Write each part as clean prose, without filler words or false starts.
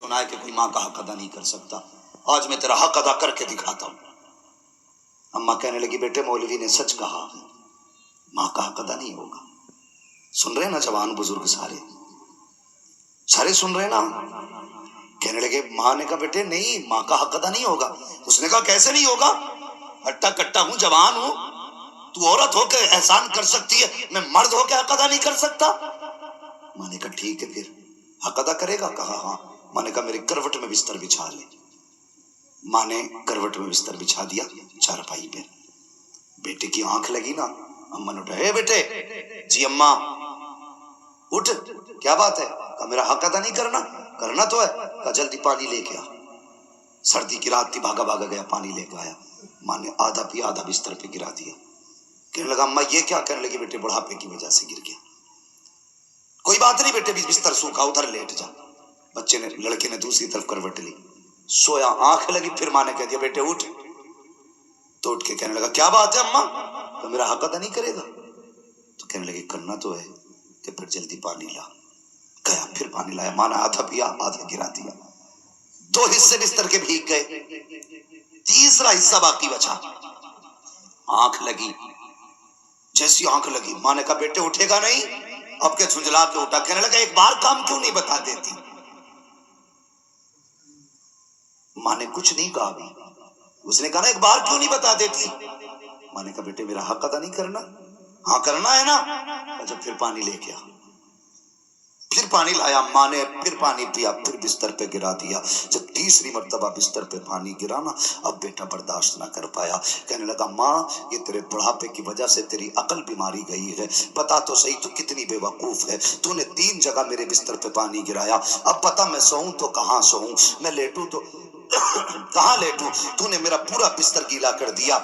سنا ہے کہ کوئی ماں کا حق ادا نہیں کر سکتا. آج میں تیرا حق ادا کر کے دکھاتا ہوں. اماں کہنے لگی بیٹے مولوی نے سچ کہا، ماں کا حق ادا نہیں ہوگا. سن رہے نا جوان بزرگ سارے سن رہے نا. کہنے لگے ماں نے کہا بیٹے نہیں، ماں کا حق ادا نہیں ہوگا. اس نے کہا کیسے نہیں ہوگا؟ ہٹا کٹا ہوں، جوان ہوں، تو عورت ہو کے احسان کر سکتی ہے، میں مرد ہو کے حق ادا نہیں کر سکتا. ماں نے کہا ٹھیک ہے پھر حق ادا کرے گا؟ کہا ہاں. ماں نے کہا میری کروٹ میں بستر بچھا لے. ماں نے کروٹ میں بستر بچھا دیا چارپائی پہ. بیٹے کی آنکھ لگی نا، اماں نے اٹھا، اے بیٹے. جی اماں. اٹھ، کیا بات ہے؟ کہا میرا حق ادا نہیں کرنا؟ کرنا تو ہے. کہا جلدی پانی لے کے آ. سردی کی رات تھی، بھاگا بھاگا گیا، پانی لے کے آیا. ماں نے آدھا پیا، آدھا بستر پہ گرا دیا. کہنے لگا اماں یہ کیا؟ کہنے لگی بیٹے بڑھاپے کی وجہ سے گر گیا. کوئی بات نہیں بیٹے، بستر سوکھا، ادھر لیٹ جا. بچے نے، لڑکے نے دوسری طرف کروٹ لی، سویا. آنکھ لگی، پھر ماں نے کہہ دیا بیٹے اٹھ. تو اٹھ کے کہنے لگا کیا بات ہے اماں؟ کہ میرا حق ادا نہیں کرے گا؟ تو کہنے لگے کرنا تو ہے کہ پھر جلدی پانی لا. گیا، پھر پانی لایا. ماں نے آدھا پیا، آدھا گرا دیا. 2 حصے بستر کے بھیگ گئے، تیسرا حصہ باقی بچا. آنکھ لگی، جیسی آنکھ لگی ماں نے کہا بیٹے اٹھے گا نہیں؟ اب کے جھنجلا کے اٹھا. کہنے لگا ایک بار کام کیوں نہیں بتا دیتی؟ ماں نے کچھ نہیں کہا بھی. اس نے کہا نا ایک بار کیوں نہیں بتا دیتی؟ ماں نے کہا بیٹے میرا حق ادا نہیں کرنا؟ ہاں کرنا ہے نا. اچھا پھر پانی لے کے آ. پھر پانی لایا. ماں نے پھر پانی پیا، پھر بستر پہ گرا دیا. جب تیسری مرتبہ بستر پہ پانی گرا نا، اب بیٹا برداشت نہ کر پایا. کہنے لگا ماں یہ تیرے بڑھاپے کی وجہ سے تیری عقل بیماری گئی ہے. بتا تو صحیح تو کتنی بے وقوف ہے. تو نے 3 جگہ میرے بستر پہ پانی گرایا. اب بتا میں سوؤں تو کہاں سوؤں، میں لیٹوں تو کہاں لیٹوں؟ تو نے میرا پورا بستر گیلا کر دیا.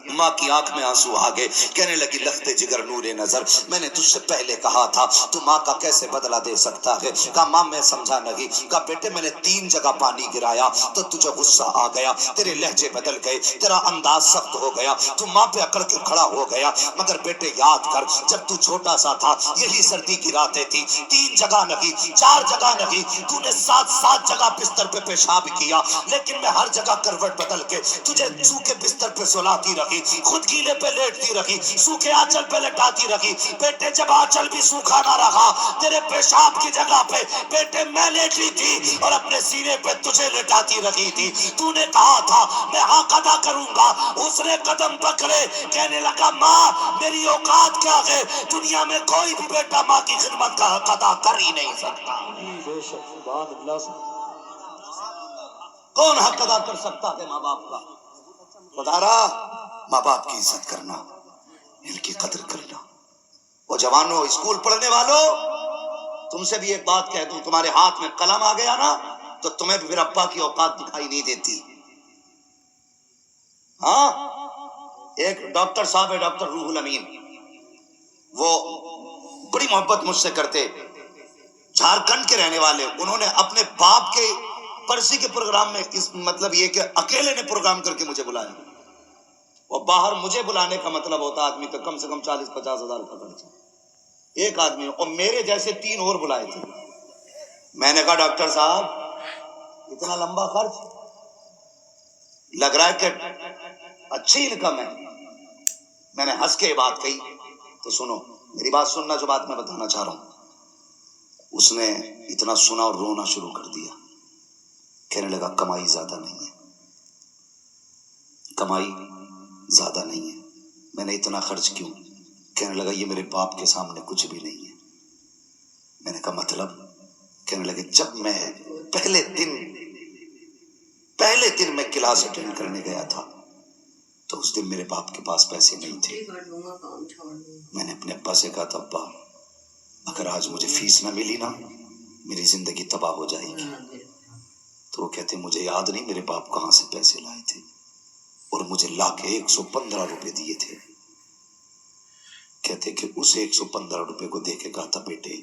ماں کی آنکھ میں آنسو آ گئے. کہنے لگی لختے جگر نور نظر، میں نے تجھ سے پہلے کہا تھا تو ماں کا کیسے بدلہ دے سکتا ہے؟ کہا ماں میں سمجھا نہیں. کہا بیٹے میں نے 3 جگہ پانی گرایا تو تجھے غصہ آ گیا، تیرے لہجے بدل گئے، تیرا انداز سخت ہو گیا، تو ماں پہ اکڑ کے کھڑا ہو گیا. مگر بیٹے یاد کر جب تو چھوٹا سا تھا یہی سردی کی راتیں تھی، 3 جگہ نہیں، 4 جگہ نہیں، تو نے 7 جگہ بستر پہ پیشاب کیا، لیکن میں ہر جگہ کروٹ بدل کے تجھے سوکھے بستر پہ سلاتی رکھی، خود گیلے پہ لیٹتی رکھی، سوکھے آنچل پہ لٹاتی رکھی. بیٹے جب آنچل بھی سوکھا نہ رہا، تیرے پیشاب کی جگہ پہ بیٹے میں لیٹی تھی اور اپنے سینے پہ تجھے لٹاتی رکھی تھی. تو نے کہا تھا میں حق ادا کروں گا. اس نے قدم پکڑے. کہنے لگا ماں میری اوقات کیا ہے؟ دنیا میں کوئی بھی بیٹا ماں کی خدمت کا حق ادا کر ہی نہیں سکتا. بے شک سبحان اللہ. کون حق ادا کر سکتا ہے ماں باپ کا؟ بتا رہا ماں باپ کی عزت کرنا، ان کی قدر کرنا. وہ جوانوں، اسکول پڑھنے والوں، تم سے بھی ایک بات کہہ دوں، تمہارے ہاتھ میں قلم آ گیا نا تو تمہیں بھی پھر ابا کی اوقات دکھائی نہیں دیتی. ہاں ایک ڈاکٹر صاحب ہے، ڈاکٹر روح الامین، وہ بڑی محبت مجھ سے کرتے، جھارکھنڈ کے رہنے والے. انہوں نے اپنے باپ کے پرسی کے پروگرام میں مطلب یہ کہ اکیلے نے پروگرام کر کے مجھے بلایا. اور باہر مجھے بلانے کا مطلب ہوتا آدمی کا کم سے کم 40-50 ہزار کا خرچ. ایک آدمی اور میرے جیسے 3 اور بلائے تھے. میں نے کہا ڈاکٹر صاحب اتنا لمبا خرچ لگ رہا ہے کہ اچھی انکم ہے. میں نے ہنس کے یہ بات کہی تو سنو میری بات سننا، جو بات میں بتانا چاہ رہا ہوں. اس نے اتنا سنا اور رونا شروع کر دیا. کہنے لگا کمائی زیادہ نہیں ہے، کمائی زیادہ نہیں ہے. میں نے اتنا خرچ کیوں؟ کہنے لگا یہ میرے باپ کے سامنے کچھ بھی نہیں ہے. میں نے کہا مطلب؟ کہنے لگے جب میں پہلے دن میں کلاس اٹینڈ کرنے گیا تھا تو اس دن میرے باپ کے پاس پیسے نہیں تھے. میں نے اپنے ابا سے کہا تھا ابا اگر آج مجھے فیس نہ ملی نا میری زندگی تباہ ہو جائے گی. تو وہ کہتے مجھے یاد نہیں میرے باپ کہاں سے پیسے لائے تھے، اور مجھے لا کے 115 روپے دیے تھے. کہتے کہ اس 115 روپے کو دے کے کہا تھا بیٹے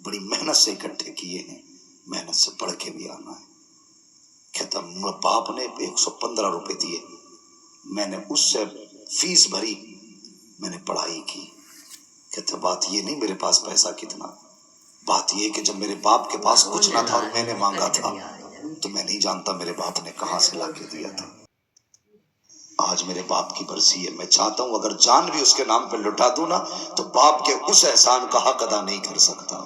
بڑی محنت سے اکٹھے کیے ہیں، محنت سے پڑھ کے بھی آنا ہے. کہتا باپ نے 115 روپے دیے، میں نے اس سے فیس بھری، میں نے پڑھائی کی. کہتا بات یہ نہیں میرے پاس پیسہ کتنا، بات یہ کہ جب میرے باپ کے پاس کچھ نہ تھا اور میں نے مانگا تھا تو میں نہیں جانتا میرے باپ نے کہاں سے لا کے دیا تھا. آج میرے باپ کی برسی ہے. میں چاہتا ہوں اگر جان بھی اس کے نام پہ لٹا دوں نا تو باپ کے اس احسان کا حق ادا نہیں کر سکتا.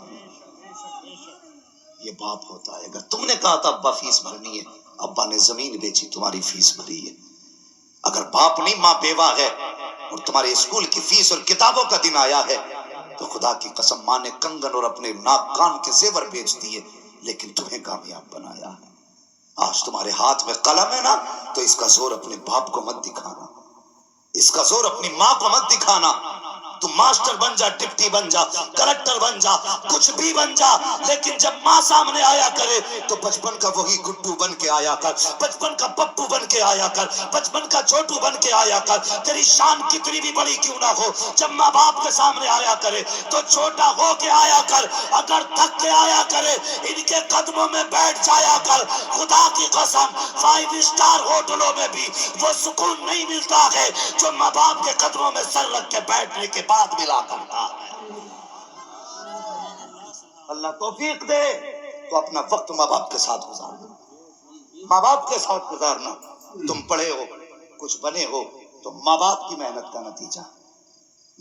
یہ باپ ہوتا ہے. اگر تم نے کہا تھا ابا فیس بھرنی ہے، ابا نے زمین بیچی تمہاری فیس بھری ہے. اگر باپ نہیں ماں بیوہ ہے اور تمہارے اسکول کی فیس اور کتابوں کا دن آیا ہے تو خدا کی قسم ماں نے کنگن اور اپنے ناک کان کے زیور بیچ دیے لیکن تمہیں کامیاب بنایا ہے. آج تمہارے ہاتھ میں قلم ہے نا تو اس کا زور اپنے باپ کو مت دکھانا، اس کا زور اپنی ماں کو مت دکھانا. تم ماسٹر بن جا، ڈپٹی بن جا، کلکٹر بن جا، کچھ بھی بن جا، لیکن جب ماں سامنے آیا کرے تو بچپن کا وہی گڈو بن کے آیا کر، بچپن کا پپو بن کے آیا کر، بچپن کا چھوٹو بن کے آیا کر. تیری شان کتنی بھی بڑی کیوں نہ ہو، جب ماں باپ کے سامنے آیا کرے تو چھوٹا ہو کے آیا کر. اگر تھک کے آیا کرے ان کے قدموں میں بیٹھ جایا کر. خدا کی قسم 5 اسٹار ہوٹلوں میں بھی وہ سکون نہیں ملتا ہے جو ماں باپ کے قدموں میں سر رکھ کے بیٹھنے کے بعد ملا کرتا ہے. اللہ توفیق دے تو اپنا وقت ماں باپ کے ساتھ گزارنا، ماں باپ کے ساتھ گزارنا. تم پڑھے ہو، کچھ بنے ہو تو ماں باپ کی محنت کا نتیجہ،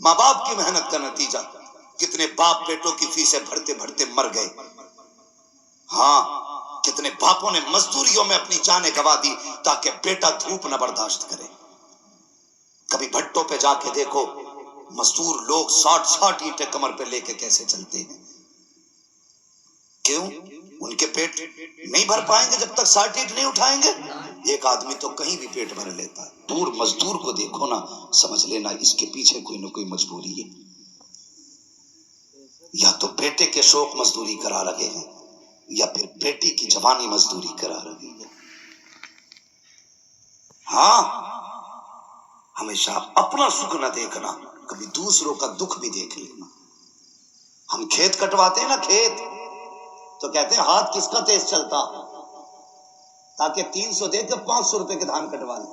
ماں باپ کی محنت کا نتیجہ. کتنے باپ بیٹوں کی فیسیں بھرتے بھرتے مر گئے. ہاں، کتنے باپوں نے مزدوریوں میں اپنی جانیں گوا دی تاکہ بیٹا دھوپ نہ برداشت کرے. کبھی بھٹوں پہ جا کے دیکھو مزدور لوگ 60 اینٹیں کمر پہ لے کے کیسے چلتے ہیں. کیوں؟ ان کے پیٹ نہیں بھر پائیں گے جب تک 60 اینٹ نہیں اٹھائیں گے. ایک آدمی تو کہیں بھی پیٹ بھر لیتا ہے. دور مزدور کو دیکھو نا، سمجھ لینا اس کے پیچھے کوئی نہ کوئی مجبوری ہے. یا تو بیٹے کے شوق مزدوری کرا رہے ہیں یا پھر بیٹی کی جوانی مزدوری کرا رہی ہے. ہاں، ہمیشہ اپنا سکھ نہ دیکھنا، کبھی دوسروں کا دکھ بھی دیکھ لینا. ہم کھیت کٹواتے ہیں نا، کھیت تو کہتے ہیں ہاتھ کس کا تیز چلتا، تاکہ 300 دے کے 500 روپے کے دھان کٹوا لیں.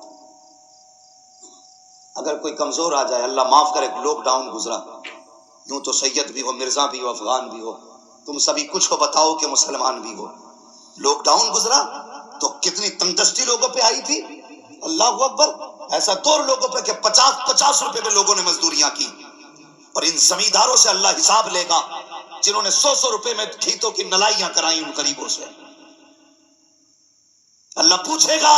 اگر کوئی کمزور آ جائے، اللہ معاف کرے، لوک ڈاؤن گزرا، یوں تو سید بھی ہو، مرزا بھی ہو، افغان بھی ہو، تم سبھی کچھ ہو، بتاؤ کہ مسلمان بھی ہو. لوک ڈاؤن گزرا تو کتنی تنگدستی لوگوں پہ آئی تھی. اللہ اکبر. ایسا دور لوگوں پہ کہ 50 روپے میں لوگوں نے مزدوریاں کی. اور ان زمینداروں سے اللہ حساب لے گا جنہوں نے 100 روپے میں کھیتوں کی نلائیاں کرائیں ان غریبوں سے. اللہ پوچھے گا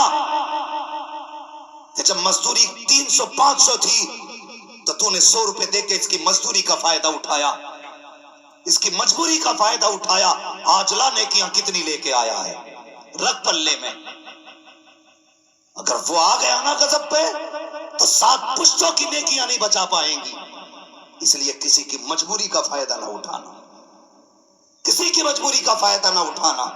کہ جب مزدوری 300-500 تھی تو تو نے 100 روپے دے کے اس کی مزدوری کا فائدہ اٹھایا، اس کی مجبوری کا فائدہ اٹھایا. آج لا نیکیاں کتنی لے کے آیا ہے رکھ پلے میں. اگر وہ آ گیا نا غضب پہ تو 7 پشتوں کی نیکیاں نہیں بچا پائیں گی. اس لیے کسی کی مجبوری کا فائدہ نہ اٹھانا، کسی کی مجبوری کا فائدہ نہ اٹھانا.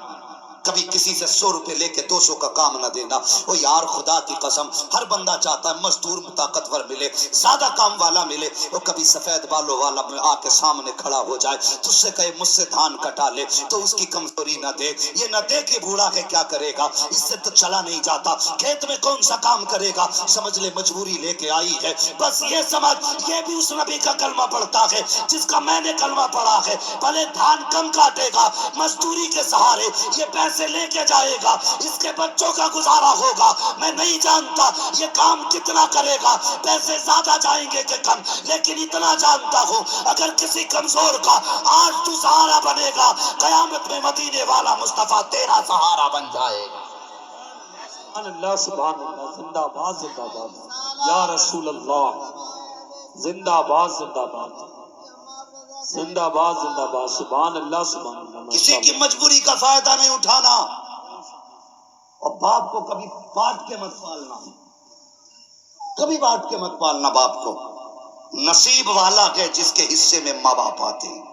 کبھی کسی سے 100 روپے لے کے 200 کا کام نہ دینا. او یار خدا کی قسم ہر بندہ چاہتا ہے مزدور طاقتور ملے، زیادہ کام والا ملے. وہ کبھی سفید بالوں والا آ کے سامنے کھڑا ہو جائے تو اس سے کہے مجھ سے دھان کٹا لے تو اس کی کمزوری نہ دے. یہ نہ دے کہ بوڑھا کے کیا کرے گا، اس سے تو چلا نہیں جاتا. کھیت میں کون سا کام کرے گا، سمجھ لے مجبوری لے کے آئی ہے. بس یہ سمجھ یہ بھی اس نبی کا کلمہ پڑھتا ہے جس کا میں نے کلمہ پڑھا ہے. بھلے دھان کم کاٹے گا، مزدوری کے سہارے یہ پیسے لے کے جائے گا، اس کے بچوں کا گزارا ہوگا. میں نہیں جانتا یہ کام کتنا کرے گا، پیسے زیادہ جائیں گے کہ کم، لیکن اتنا جانتا ہوں اگر کسی کمزور کا آج تو سہارا بنے گا، قیامت میں مدینے والا مصطفیٰ تیرا سہارا بن جائے گا. سبحان اللہ، سبحان اللہ. زندہ باد، زندہ باد یا رسول اللہ. زندہ باد، زندہ باد، زندہ باد، زندہ باد. سبحان اللہ، سبحان اللہ. کسی کی مجبوری کا فائدہ نہیں اٹھانا. اور باپ کو کبھی بانٹ کے مت پالنا، کبھی بانٹ کے مت پالنا باپ کو. نصیب والا ہے جس کے حصے میں ماں باپ آتے ہیں.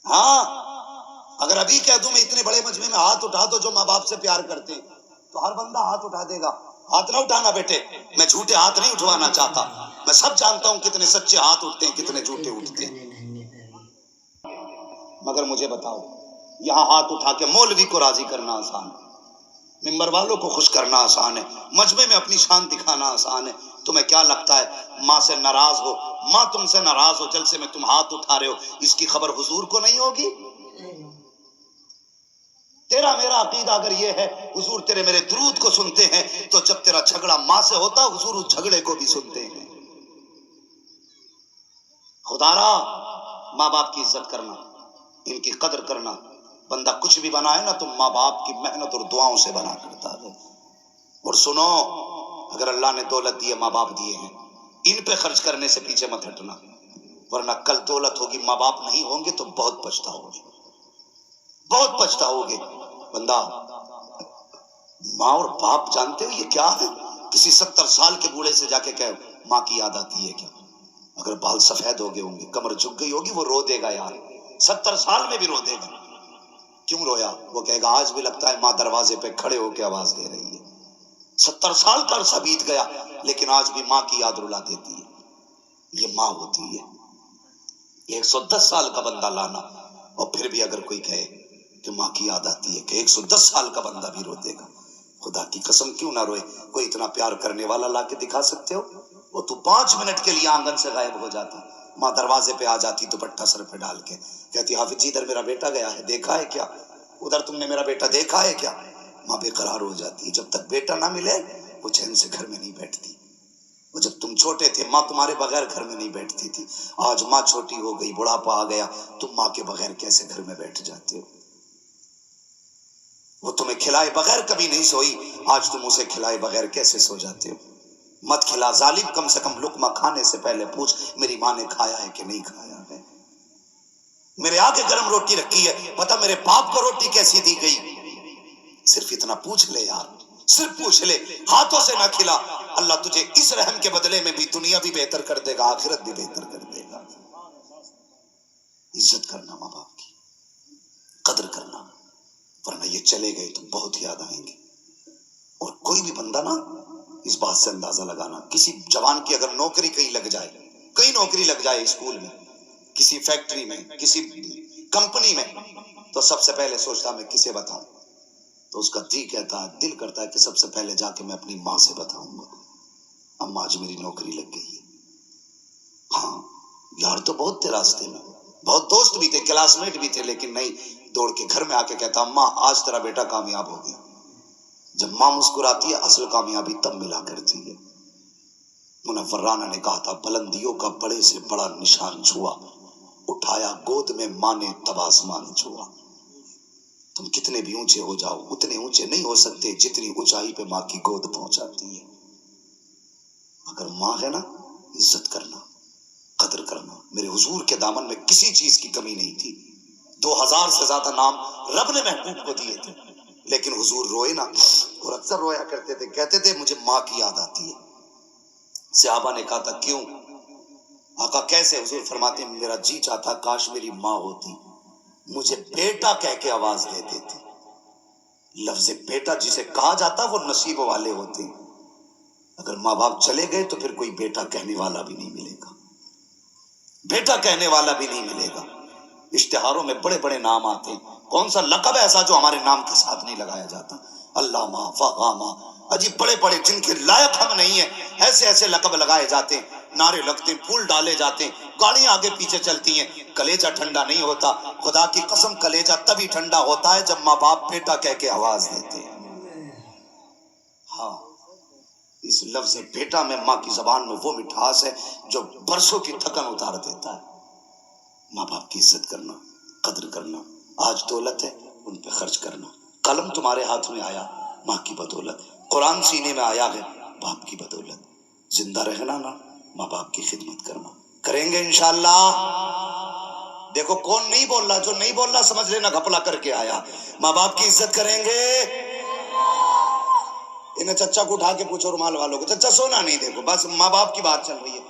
ہاں، اگر ابھی کہہ دوں میں اتنے بڑے مجمع میں ہاتھ اٹھا دو جو ماں باپ سے پیار کرتے ہیں تو ہر بندہ ہاتھ اٹھا دے گا. ہاتھ نہ اٹھانا بیٹے، میں جھوٹے ہاتھ نہیں اٹھوانا چاہتا. میں سب جانتا ہوں کتنے سچے ہاتھ اٹھتے ہیں، کتنے جھوٹے اٹھتے ہیں. مگر مجھے بتاؤ، یہاں ہاتھ اٹھا کے مولوی کو راضی کرنا آسان ہے، ممبر والوں کو خوش کرنا آسان ہے، مجمع میں اپنی شان دکھانا آسان ہے. تمہیں کیا لگتا ہے ماں سے ناراض ہو، ماں تم سے ناراض ہو، جلسے میں تم ہاتھ اٹھا رہے ہو، اس کی خبر حضور کو نہیں ہوگی؟ تیرا میرا عقیدہ اگر یہ ہے حضور تیرے میرے درود کو سنتے ہیں تو جب تیرا جھگڑا ماں سے ہوتا حضور اس جھگڑے کو بھی سنتے ہیں. خدا را ماں باپ کی عزت کرنا، ان کی قدر کرنا. بندہ کچھ بھی بنا ہے نا تو ماں باپ کی محنت اور دعاؤں سے بنا کرتا ہے. اور سنو، اگر اللہ نے دولت دی ہے، ماں باپ دیے ہیں، ان پہ خرچ کرنے سے پیچھے مت ہٹنا، ورنہ کل دولت ہوگی ماں باپ نہیں ہوں گے تو بہت پچھتاؤ گے، بہت پچھتاؤ گے. بندہ ماں اور باپ جانتے ہو یہ کیا ہے؟ کسی 70 سال کے بوڑھے سے جا کے کہے ماں کی یاد آتی ہے کیا؟ اگر بال سفید ہو گئے ہوں گے، کمر جھک گئی ہوگی، وہ رو دے گا یار، 70 سال میں بھی رو دے گا. کیوں رویا؟ وہ کہے گا آج بھی لگتا ہے ماں دروازے پہ کھڑے ہو کے آواز دے رہی ہے. 70 سال کا عرصہ بیت گیا لیکن آج بھی ماں کی یاد رلا دیتی ہے. یہ ماں ہوتی ہے. 110 سال کا بندہ لانا اور پھر بھی اگر کوئی کہے کہ ماں کی یاد آتی ہے کہ 110 سال کا بندہ بھی رو دے گا. خدا کی قسم کیوں نہ روئے؟ کوئی اتنا پیار کرنے والا لا کے دکھا سکتے ہو؟ وہ تو 5 منٹ کے لیے آنگن سے غائب ہو جاتا، ماں دروازے پہ آ جاتی دوپٹہ سر پہ ڈال کے، کہتی حافظ جی ادھر میرا بیٹا گیا ہے، دیکھا ہے کیا؟ ادھر تم نے میرا بیٹا دیکھا ہے کیا؟ ماں بے قرار ہو جاتی ہے. جب تک بیٹا نہ ملے وہ چین سے گھر میں نہیں بیٹھتی. وہ جب تم چھوٹے تھے ماں تمہارے بغیر گھر میں نہیں بیٹھتی تھی. آج ماں چھوٹی ہو گئی، بڑھاپا آ گیا، تم ماں کے بغیر کیسے گھر میں بیٹھ جاتے ہو؟ وہ تمہیں کھلائے بغیر کبھی نہیں سوئی، آج تم اسے کھلائے بغیر کیسے سو جاتے ہو؟ مت کھلا ظالم، کم سے کم لقمہ کھانے سے پہلے پوچھ میری ماں نے کھایا ہے کہ نہیں کھایا ہے. میرے آگے گرم روٹی رکھی ہے، پتہ میرے باپ کو روٹی کیسی دی گئی؟ صرف اتنا پوچھ لے یار، صرف پوچھ لے. ہاتھوں سے نہ کھلا، اللہ تجھے اس رحم کے بدلے میں بھی دنیا بھی بہتر کر دے گا، آخرت بھی بہتر کر دے گا. عزت کرنا ماں باپ کی، قدر کرنا، ورنہ یہ چلے گئے تو بہت یاد آئیں گے. اور کوئی بھی بندہ نا اس بات سے اندازہ لگانا، کسی جوان کی اگر نوکری کہیں لگ جائے، کہیں نوکری لگ جائے، اسکول میں، کسی فیکٹری میں، کسی کمپنی میں، تو سب سے پہلے سوچتا میں کسے بتاؤں؟ تو اس کا دل کرتا ہے کہ سب سے پہلے جا کے میں اپنی ماں سے بتاؤں گا، اماں آج میری نوکری لگ گئی ہے. ہاں یار تو بہت تھے راستے میں، بہت دوست بھی تھے، کلاس میٹ بھی تھے، لیکن نہیں، دوڑ کے گھر میں آ کے کہتا اماں آج تیرا بیٹا کامیاب ہو گیا. جب ماں مسکراتی ہے اصل کامیابی تب ملا کرتی ہے. منور رانا نے کہا تھا بلندیوں کا بڑے سے بڑا نشان چھوا، اٹھایا گود میں ماں نے تب آسمان چھوا. تم کتنے بھی اونچے ہو جاؤ اتنے اونچے نہیں ہو سکتے جتنی اونچائی پہ ماں کی گود پہنچاتی ہے. اگر ماں ہے نا، عزت کرنا، قدر کرنا. میرے حضور کے دامن میں کسی چیز کی کمی نہیں تھی. 2000 سے زیادہ نام رب نے محبوب کو دیے تھے، لیکن حضور روئے نا، اور اکثر رویا کرتے تھے، کہتے تھے مجھے ماں کی یاد آتی ہے. صحابہ نے کہا تھا کیوں؟ آقا کیسے؟ حضور فرماتے ہیں میرا جی چاہتا کاش میری ماں ہوتی، مجھے بیٹا کہہ کے آواز دے دیتی. لفظ بیٹا جسے کہا جاتا وہ نصیب والے ہوتے ہیں. اگر ماں باپ چلے گئے تو پھر کوئی بیٹا کہنے والا بھی نہیں ملے گا، بیٹا کہنے والا بھی نہیں ملے گا. اشتہاروں میں بڑے بڑے نام آتے ہیں، کون سا لقب ایسا جو ہمارے نام کے ساتھ نہیں لگایا جاتا؟ علامہ، فغامہ، عجیب بڑے بڑے جن کے لائق ہم نہیں ہیں، ایسے ایسے لقب لگائے جاتے ہیں، نعرے لگتے ہیں، پھول ڈالے جاتے ہیں، گاڑیاں آگے پیچھے چلتی ہیں. کلیجہ ٹھنڈا نہیں ہوتا. خدا کی قسم کلیجہ تبھی ٹھنڈا ہوتا ہے جب ماں باپ بیٹا کہہ کے آواز دیتے ہیں. ہاں، اس لفظ بیٹا میں ماں کی زبان میں وہ مٹھاس ہے جو برسوں کی تھکن اتار دیتا ہے. ماں باپ کی عزت کرنا، قدر کرنا. آج دولت ہے ان پہ خرچ کرنا. قلم تمہارے ہاتھ میں آیا ماں کی بدولت، قرآن سینے میں آیا ہے باپ کی بدولت. زندہ رہنا نا ماں باپ کی خدمت کرنا. کریں گے انشاءاللہ. دیکھو کون نہیں بول رہا، جو نہیں بول رہا سمجھ لینا گھپلا کر کے آیا. ماں باپ کی عزت کریں گے. انہیں چچا کو اٹھا کے پوچھو رومال والوں کو، چچا سونا نہیں، دیکھو بس ماں باپ کی بات چل رہی ہے.